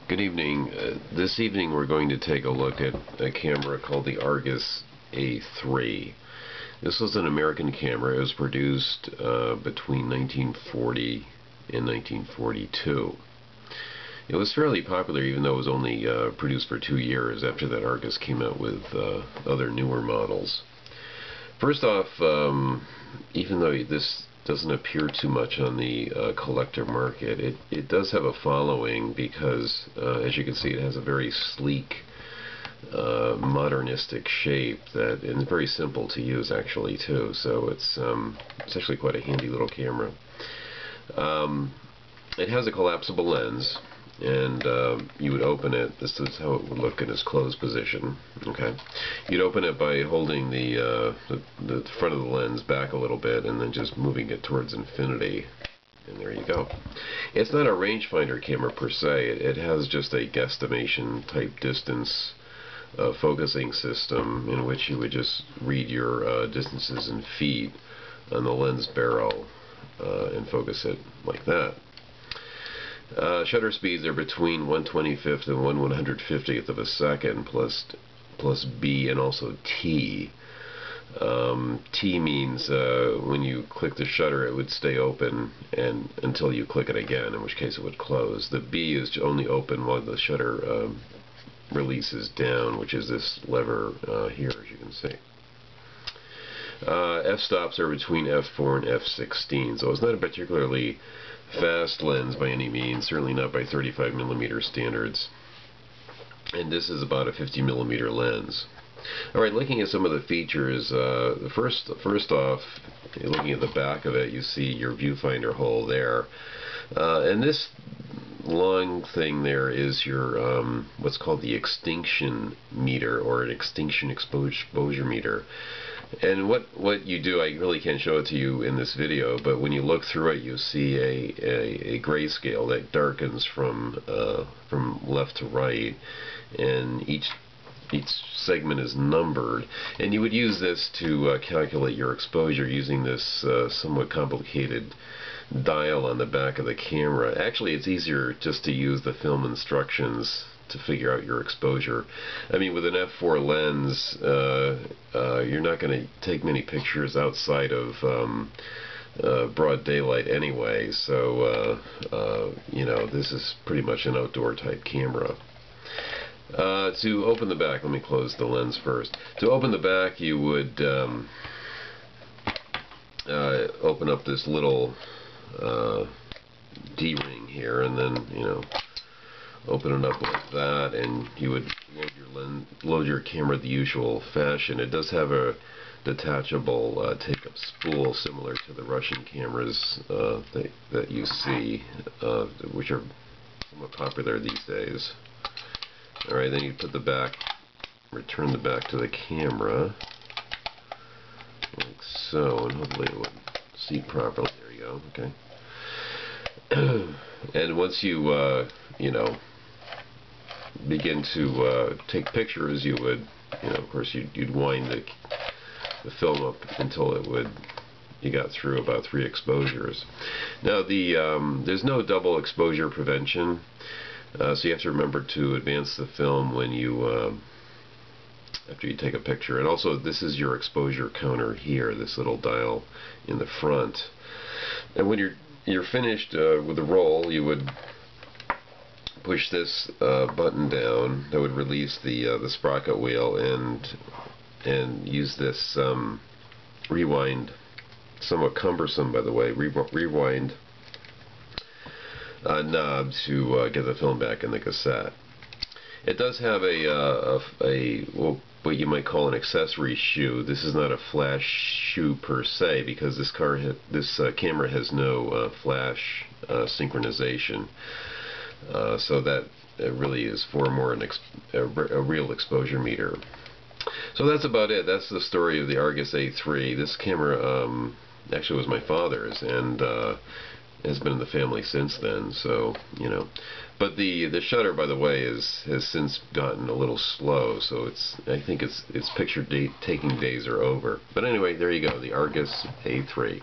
Good evening. This evening we're going to take a look at a camera called the Argus A3. This was an American camera. It was produced between 1940 and 1942. It was fairly popular, even though it was only produced for 2 years. After that, Argus came out with other newer models. First off, even though this doesn't appear too much on the collector market, it does have a following because, as you can see, it has a very sleek, modernistic shape and very simple to use actually too. So it's actually quite a handy little camera. It has a collapsible lens, and you would open it. This is how it would look in its closed position. Okay, you'd open it by holding the front of the lens back a little bit and then just moving it towards infinity, and there you go. It's not a rangefinder camera per se. It has just a guesstimation type distance focusing system in which you would just read your distances in feet on the lens barrel and focus it like that. Shutter speeds are between 1/25th and 1/150th of a second plus B and also T. T means when you click the shutter it would stay open and until you click it again, in which case it would close. The B is only open while the shutter releases down, which is this lever here, as you can see. F-stops are between f4 and f16, so it's not a particularly fast lens by any means, certainly not by 35mm standards. And this is about a 50mm lens. Alright, looking at some of the features, first off, looking at the back of it, you see your viewfinder hole there. And this long thing there is your what's called the extinction meter, or an extinction exposure meter. And what you do, I really can't show it to you in this video, but when you look through it, you see a grayscale that darkens from left to right, and each segment is numbered. And you would use this to calculate your exposure using this somewhat complicated dial on the back of the camera. Actually, it's easier just to use the film instructions to figure out your exposure. I mean, with an f4 lens, you're not going to take many pictures outside of broad daylight anyway, so you know, this is pretty much an outdoor type camera. To open the back, let me close the lens first. To open the back, you would open up this little D-ring here, and then, you know, open it up like that, and you would load your camera the usual fashion. It does have a detachable take-up spool similar to the Russian cameras that you see, which are somewhat popular these days. Alright, then you put the back, return the back to the camera, like so, and hopefully it would seat properly. There you go, okay. And once you, you know, begin to take pictures, you would, you know, of course, you'd wind the film up until you got through about 3 exposures. Now, there's no double exposure prevention, so you have to remember to advance the film when you after you take a picture. And also, this is your exposure counter here, this little dial in the front. And when you're finished with the roll, you would push this button down that would release the sprocket wheel, and use this rewind, somewhat cumbersome by the way, rewind knob to get the film back in the cassette. It does have well, what you might call an accessory shoe. This is not a flash shoe per se, because this camera has no flash synchronization. So that really is for more a real exposure meter. So that's about it. That's the story of the Argus A3. This camera actually was my father's, and has been in the family since then. So, you know, but the shutter, by the way, has since gotten a little slow. So I think its picture taking days are over. But anyway, there you go, the Argus A3.